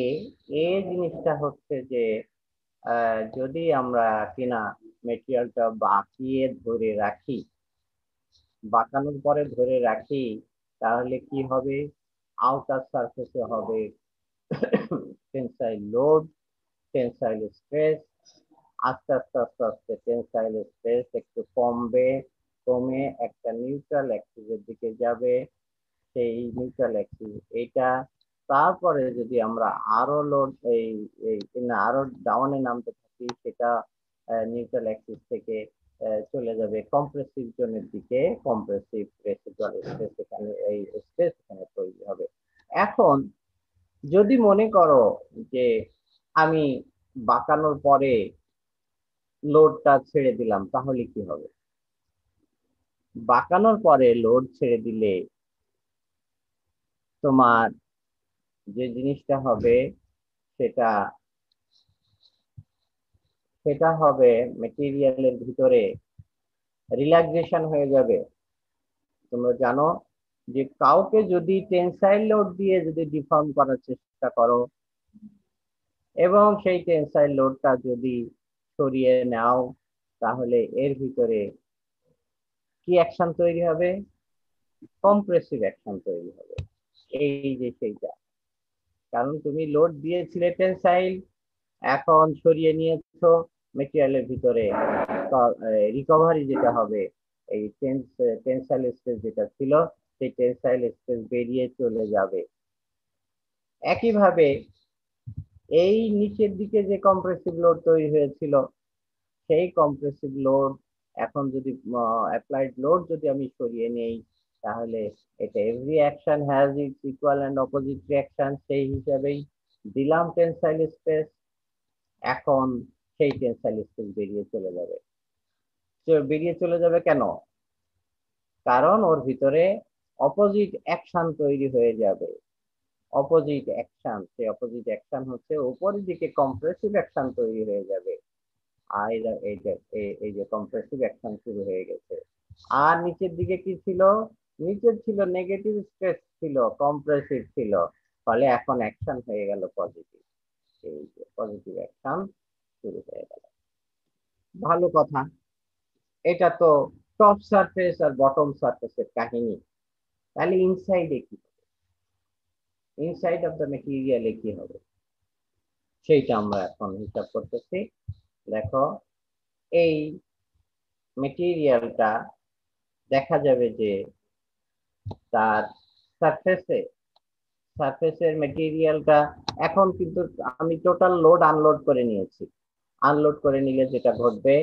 এ জিনিসটা হচ্ছে যে যদি আমরা কিনা মেটেরিয়ালটা বাঁকিয়ে ধরে রাখি, বাঁকানোর পরে ধরে রাখি, তাহলে কি হবে, আউটার সারফেসে হবে টেনসাইল লোড, টেনসাইল স্ট্রেস। আস্তে আস্তে আস্তে আস্তে টেনসাইল স্ট্রেস একটু কমবে, কমে একটা নিউট্রাল অ্যাক্সিসের দিকে যাবে। সেই নিউট্রাল অ্যাক্সিস এইটা। তারপরে যদি আমরা আরো লোড আরো ডাউনে নামতে থাকি, সেটা নিউট্রাল অ্যাক্সিস থেকে চলে যাবে কম্প্রেসিভ জোনের দিকে। কম্প্রেসিভ রেসিডুয়াল স্ট্রেস এখানে, এই স্ট্রেস এখানে তৈরি হবে। এখন যদি মনে করো যে আমি বাঁকানোর পরে লোডটা ছেড়ে দিলাম, তাহলে কি হবে? বাঁকানোর পরে লোড ছেড়ে দিলে তোমার যে জিনিসটা হবে সেটা সেটা হবে মেটেরিয়ালের ভিতরে রিল্যাক্সেশন হয়ে যাবে। তোমরা জানো যে কাউকে যদি টেনসাইল লোড দিয়ে যদি ডিফর্ম করার চেষ্টা করো এবং সেই টেনসাইল লোডটা যদি সরিয়ে নাও, তাহলে এর ভিতরে কি অ্যাকশন তৈরি হবে? কম্প্রেসিভ অ্যাকশন তৈরি হবে। এই যে সেইটা, কারণ তুমি লোড দিয়েছিলে টেনসাইল, এখন সরিয়ে নিয়েছো, মেটেরিয়ালের ভিতরে রিকভারি যেটা হবে, এই টেনসাইল স্ট্রেস যেটা ছিল সেই টেনসাইল স্ট্রেস বেরিয়ে চলে যাবে। একইভাবে এই নিচের দিকে যে কম্প্রেসিভ লোড তৈরি হয়েছিল, সেই কম্প্রেসিভ লোড এখন যদি অ্যাপ্লাইড লোড যদি আমি সরিয়ে নেই, তাহলে এটা every action has its equal and opposite reaction, সেই হিসাবেই দিলাম টেনসাইল স্ট্রেস। এখন সেই টেনসাইল স্ট্রেস বেরিয়ে চলে যাবে। বেরিয়ে চলে যাবে কেন? কারণ ওর ভিতরে অপোজিট অ্যাকশন তৈরি হয়ে যাবে। অপোজিট অ্যাকশন, সেই অপোজিট অ্যাকশন হচ্ছে উপরের দিকে কম্প্রেসিভ অ্যাকশন তৈরি হয়ে যাবে। আর এই যে কম্প্রেসিভ অ্যাকশন শুরু হয়ে গেছে। আর নিচের দিকে কি ছিল? নিচের ছিল নেগেটিভ স্ট্রেস, ছিল কম্প্রেসিভ ছিল, ফলে এখন অ্যাকশন হয়ে গেল পজিটিভ। এই যে পজিটিভ অ্যাকশন শুরু হয়ে গেল। ভালো কথা। এটা তো টপ সারফেস আর বটম সারফেসের কাহিনী। তাহলে ইনসাইডে কি হবে? ইনসাইড অফ দ্য মেটেরিয়ালে কি হবে সেইটা আমরা এখন হিসাব করতেছি। দেখো, এই মেটেরিয়ালটা দেখা যাবে যে তার সারফেসে, সারফেসের মেটেরিয়ালটা এখন কিন্তু আমি টোটাল লোড আনলোড করে নিয়েছি। আনলোড করে নিলে যেটা ঘটবে,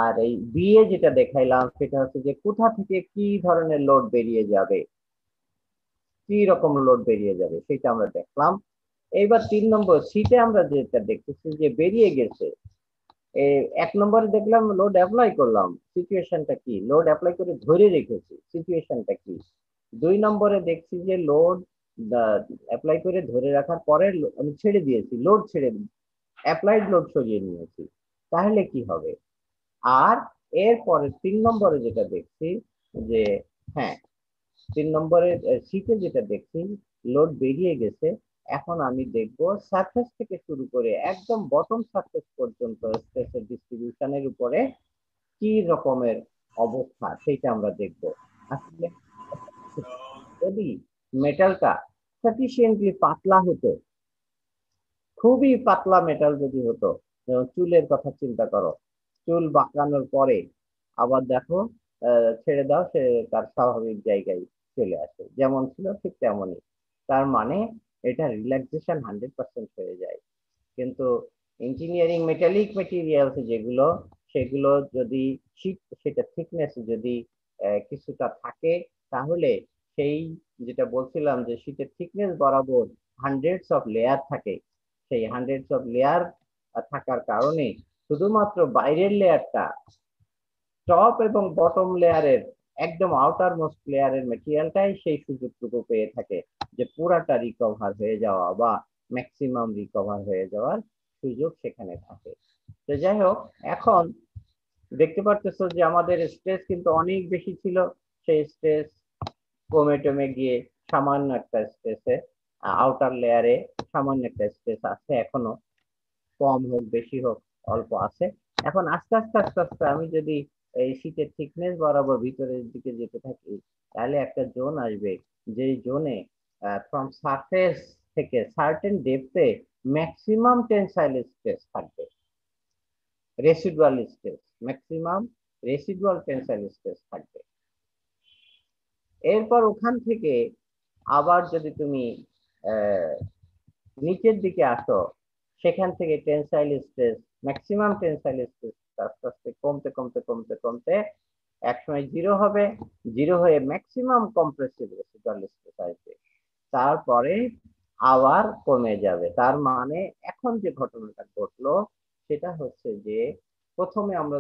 আর এই বিয়ে যেটা দেখাইলাম সেটা হচ্ছে যে কোথা থেকে কি ধরনের লোড বেরিয়ে যাবে, কি রকম লোড বেরিয়ে যাবে সেটা আমরা দেখলাম। এইবার 3 নম্বর সিটে আমরা যেটা দেখতেছি যে বেরিয়ে গেছে। 1 নম্বরে দেখলাম লোড অ্যাপ্লাই করলাম, সিচুয়েশনটা কি? লোড অ্যাপ্লাই করে ধরে রেখেছি, সিচুয়েশনটা কি? 2 নম্বরে দেখছি যে লোড অ্যাপ্লাই করে ধরে রাখার পরে আমি ছেড়ে দিয়েছি, লোড ছেড়ে অ্যাপ্লাইড লোড সরিয়ে নিয়েছি, তাহলে কি হবে? আর এরপরে 3 নম্বরে যেটা দেখছি যে, হ্যাঁ, 3 নম্বরে শীতে যেটা দেখছি লোড বেরিয়ে গেছে। এখন আমি দেখব সারফেস থেকে শুরু করে একদম বটম সারফেস পর্যন্ত স্ট্রেসের ডিস্ট্রিবিউশনের উপরে কি রকমের অবস্থা সেইটা আমরা দেখব। আসলে যদি মেটালটা সাফিসিয়েন্টলি পাতলা হতো, খুবই পাতলা মেটাল যদি হতো, যেমন চুলের কথা চিন্তা করো, চুল বাঁকানোর পরে আবার দেখো ছেড়ে দাও, সে তার স্বাভাবিক জায়গায় চলে আসে, যেমন ছিল ঠিক তেমনই। তার মানে এটা রিল্যাক্সেশন 100% হয়ে যায়। কিন্তু ইঞ্জিনিয়ারিং মেটালিক মেটেরিয়ালস যেগুলো, সেগুলো যদি শীত, সেটা থিকনেস যদি কিছুটা থাকে, তাহলে সেই, যেটা বলছিলাম যে শীতের থিকনেস বরাবর হান্ড্রেডস অফ লেয়ার থাকে, সেই হান্ড্রেডস অফ লেয়ার থাকার কারণে শুধুমাত্র বাইরের লেয়ারটা, টপ এবং বটম লেয়ারের একদম আউটার মোস্ট লেয়ারের মেটেরিয়ালটাই সেই সুযোগটুকু পেয়ে থাকে যে পুরাটা রিকভার হয়ে যাওয়া বা ম্যাক্সিমাম রিকভার হয়ে যাওয়ার সুযোগ সেখানে থাকে। তো যাই হোক, এখন দেখতে পারতেছো যে আমাদের স্ট্রেস কিন্তু অনেক বেশি ছিল, সেই স্ট্রেস কমে টমে গিয়ে সামান্য একটা স্ট্রেসে, আউটার লেয়ারে সামান্য একটা স্ট্রেস আছে এখনো, কম হোক বেশি হোক অল্প আছে। এখন আস্তে আস্তে আস্তে আস্তে আমি যদি এই শীতের থিকনেস বরাবর ভিতরের দিকে যেতে থাকি, তাহলে একটা জোন আসবে, যে জোনে ফ্রম সারফেস থেকে সার্টেন ডেপথে ম্যাক্সিমাম টেনসাইল স্ট্রেস থাকবে, residual stress, maximum residual tensile stress থাকবে। এরপর ওখান থেকে আবার যদি তুমি আহ, নিচের দিকে আসো, সেখান থেকে tensile stress, maximum tensile stress আস্তে আস্তে কমতে কমতে কমতে কমতে একসময় জিরো হবে, জিরো হয়ে ম্যাক্সিমাম কম্প্রেসিভ রেসিডুয়াল স্ট্রেস আসবে, তারপরে আবার কমে যাবে। তার মানে এখন যে ঘটনাটা ঘটলো সেটা হচ্ছে যে প্রথমে আমরা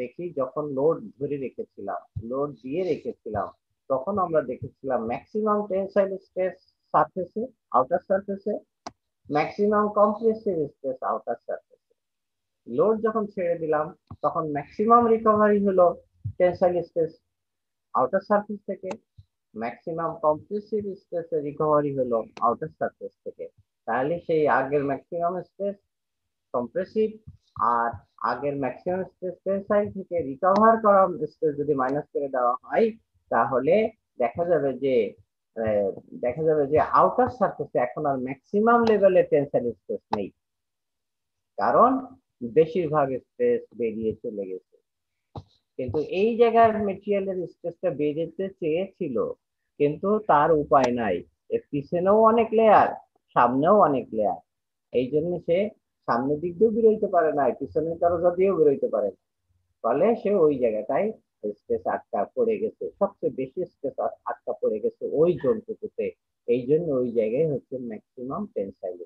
দেখি যখন লোড ধরে রেখেছিলাম, লোড দিয়ে রেখেছিলাম, তখন আমরা দেখেছিলাম ম্যাক্সিমাম টেনসাইল স্ট্রেস সারফেসে, আউটার সারফেসে, ম্যাক্সিমাম কম্প্রেসিভ স্ট্রেস আউটার সারফেসে। লোড যখন ছেড়ে দিলাম, তখন ম্যাক্সিমাম রিকভারি হলো টেনসাইল স্ট্রেস আউটার সারফেস থেকে, ম্যাক্সিমাম কম্প্রেসিভ স্ট্রেসের রিকভারি হলো আউটার সারফেস থেকে। তাহলে সেই আগের ম্যাক্সিমাম স্ট্রেস কম্প্রেসিভ আর আগের ম্যাক্সিমাম স্ট্রেস টেনসাইল থেকে রিকভার করা স্ট্রেস যদি মাইনাস করে দেওয়া হয়, তাহলে দেখা যাবে যে আহ, দেখা যাবে যে আউটার সারফেসে এখন আর ম্যাক্সিমাম লেভেলের টেনসাইল স্ট্রেস নেই, কারণ বেশিরভাগ স্ট্রেস বেরিয়ে চলে গেছে। কিন্তু এই জায়গার মেটেরিয়ালের স্ট্রেসটা বেরোতে চেয়েছিল, কিন্তু তার উপায় নাই, এর পিছনেও অনেক লেয়ার, সামনেও অনেক লেয়ার, এই জন্য সে সামনের দিক দিয়েও বেরোইতে পারে না, পিছনের দরজা দিয়েও বেরোইতে পারে না, ফলে সে ওই জায়গাটায় স্ট্রেস আটকা পড়ে গেছে, সবচেয়ে বেশি স্ট্রেস আটকা পড়ে গেছে ওই জন্তুতে। এই জন্য ওই জায়গায় হচ্ছে ম্যাক্সিমাম টেনসাইল।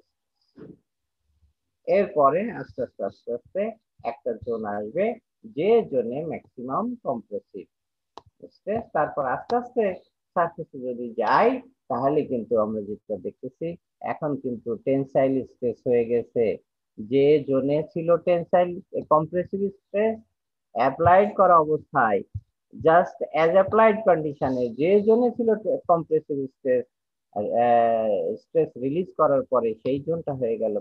এরপরে আস্তে আস্তে আস্তে আস্তে একটা জোন আসবে, যে জোনে ম্যাক্সিমাম কম্প্রেসিভ স্ট্রেস, তারপর আস্তে আস্তে সারফেসে যদি যাই, তাহলে কিন্তু আমরা যেটা দেখতেছি এখন কিন্তু টেনসাইল স্ট্রেস হয়ে গেছে। যে জোনে ছিল টেনসাইল কম্প্রেসিভ স্ট্রেস, অ্যাপ্লাইড করা অবস্থায়, জাস্ট অ্যাজ অ্যাপ্লাইড কন্ডিশনে যে জোনে ছিল কম্প্রেসিভ স্ট্রেস, স্ট্রেস রিলিজ করার পরে সেই জোনটা হয়ে গেল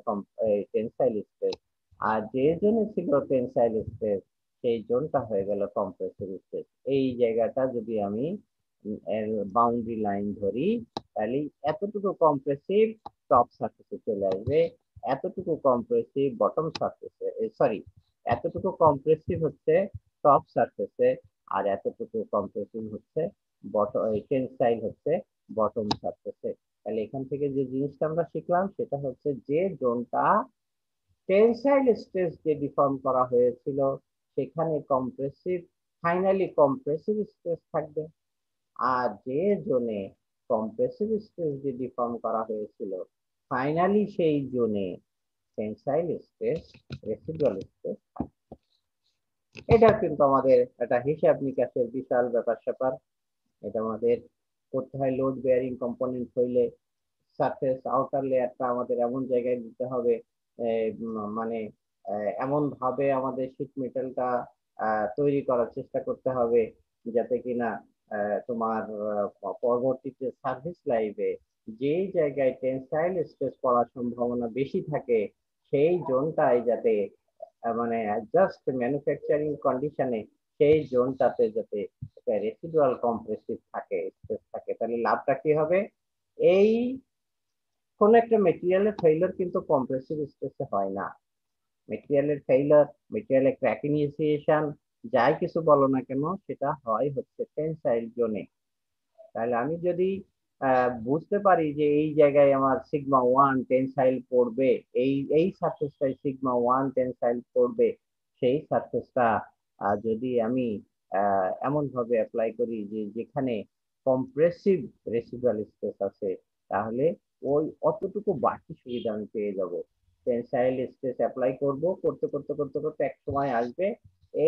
টেনসাইল স্ট্রেস, আর যে জোনে ছিল টেনসাইল স্ট্রেস সেই জোনটা হয়ে গেল কম্প্রেসিভ স্ট্রেস। এই জায়গাটা যদি আমি বাউন্ডারি লাইন ধরি, তাহলে এতটুকু কম্প্রেসিভ টপ সারফেসে চলে আসবে, এতটুকু কম্প্রেসিভ বটম সারফেসে, সরি, এতটুকু কম্প্রেসিভ হচ্ছে টপ সারফেসে, আর এতটুকু কম্প্রেসিভ হচ্ছে বটম, টেনসাইল হচ্ছে বটম সারফেসে। তাহলে এখান থেকে যে জিনিসটা আমরা শিখলাম সেটা হচ্ছে যে জোনটা টেনসাইল স্ট্রেস দিয়ে ডিফর্ম করা হয়েছিল, সেখানে কম্প্রেসিভ, ফাইনালি কম্প্রেসিভ স্ট্রেস থাকবে, আর যে জোনে কম্প্রেসিভ স্ট্রেস দিয়ে ডিফর্ম করা হয়েছিল, ফাইনালি সেই জোনে টেনসাইল স্ট্রেস, রেসিডুয়াল স্ট্রেস। এটা কিন্তু আমাদের একটা হিসাব নিকাশের বিশাল ব্যাপার স্যাপার। এটা আমাদের করতে হয়, লোড বেয়ারিং কম্পোনেন্ট হইলে সারফেস আউটার লেয়ারটা আমাদের এমন জায়গায় দিতে হবে, মানে এমন ভাবে আমাদের শীট মেটালটা তৈরি করার চেষ্টা করতে হবে, যাতে কিনা তোমার পরবর্তীতে সার্ভিস লাইফে যেই জায়গায় টেনসাইল স্ট্রেস পড়ার সম্ভাবনা বেশি থাকে, সেই জোনটাই যাতে মানে জাস্ট ম্যানুফ্যাকচারিং কন্ডিশনে সেই জোনটাতে যাতে রেসিডুয়াল কম্প্রেসিভ থাকে, স্ট্রেস থাকে, তাহলে লাভটা কি হবে? এই কোন একটা মেটেরিয়ালের ফেইলার কিন্তু কম্প্রেসিভ স্ট্রেসে হয় না। মেটেরিয়ালের ফেইলার, মেটেরিয়ালের ক্র্যাক ইনিশিয়েশন, যাই কিছু বলো না কেন সেটা হয় হচ্ছে টেনসাইল জোনে। তাহলে আমি যদি বুঝতে পারি যে এই জায়গায় আমার সিগমা ওয়ান টেনসাইল পড়বে, এই সারফেসটাই সিগমা ওয়ান টেনসাইল পড়বে, সেই সারফেসটা যদি আমি এমন ভাবে অ্যাপ্লাই করি যে যেখানে কম্প্রেসিভ রেসিডুয়াল স্ট্রেস আছে, তাহলে ওই অতটুকু বাড়তি সুবিধা আমি পেয়ে যাব। টেনসাইল স্ট্রেস অ্যাপ্লাই করব, করতে করতে করতে করতে এক সময় আসবে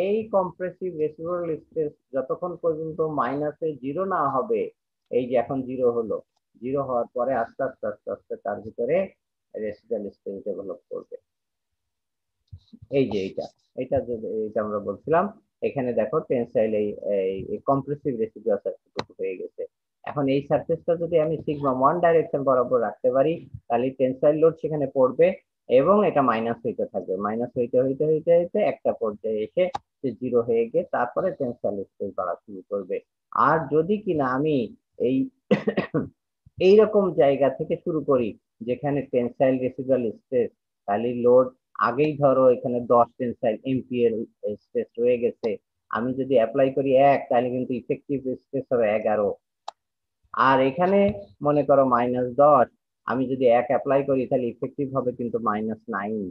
এই কম্প্রেসিভ রেসিডুয়াল স্ট্রেস যতক্ষণ পর্যন্ত মাইনাসে জিরো না হবে, এই যে এখন জিরো হলো, জিরো হওয়ার পরে আস্তে আস্তে আস্তে আস্তে তার ভিতরে রেসিডুয়াল স্ট্রেস ডেভেলপ করবে। এই যে এইটা আমরা বলছিলাম। এখানে দেখো টেনসাইল এই কম্প্রেসিভ রেসিডুয়াল সারফেস হয়ে গেছে। এখন এই সারফেসটা যদি আমি সিগমা ওয়ান ডাইরেকশন বরাবর রাখতে পারি, তাহলে টেনসাইল লোড সেখানে পড়বে এবং এটা মাইনাস হইতে থাকবে, মাইনাস হইতে হইতে হইতে হইতে একটা পর্যায়ে এসে সে জিরো হয়ে গিয়ে তারপরে টেনসাইল স্ট্রেস বাড়া শুরু করবে। আর যদি কিনা আমি এই এইরকম জায়গা থেকে শুরু করি যেখানে টেনসাইল রেসিডুয়াল স্ট্রেস, তাহলে লোড আগেই ধরো এখানে 10 টেনসাইল এমপিএর স্ট্রেস রয়ে গেছে, আমি যদি অ্যাপ্লাই করি এক, তাহলে কিন্তু ইফেক্টিভ স্ট্রেস হবে 11। আর এখানে মনে করো -10, আমি যদি এক অ্যাপ্লাই করি তাহলে ইফেক্টিভ হবে কিন্তু -9।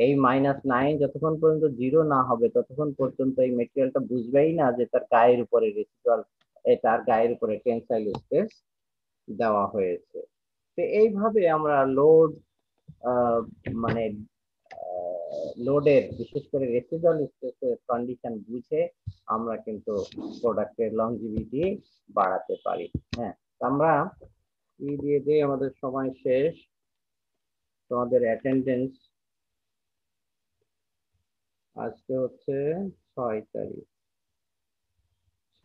এই -9 যতক্ষণ পর্যন্ত জিরো না হবে ততক্ষণ পর্যন্ত এই মেটেরিয়ালটা বুঝবেই না যে তার গায়ের উপরে রেসিডুয়াল, তার গায়ের উপরে টেনসাইল স্ট্রেস দেওয়া হয়েছে। তো এইভাবে আমরা লোড মানে লোডের বিশেষ করে রেসিডুয়াল স্ট্রেসের কন্ডিশন বুঝে আমরা কিন্তু প্রোডাক্টের লংজিভিটি বাড়াতে পারি। হ্যাঁ, আমরা দিয়ে দিয়ে আমাদের সময় শেষ। তোমাদের অ্যাটেন্ডেন্স আজকে হচ্ছে 6 তারিখ,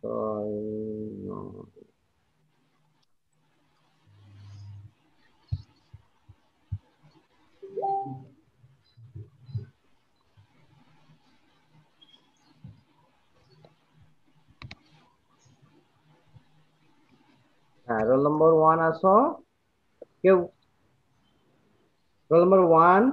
6, 9। হ্যাঁ, রোল নম্বর 1 আসো কেউ, রোল নম্বর 1।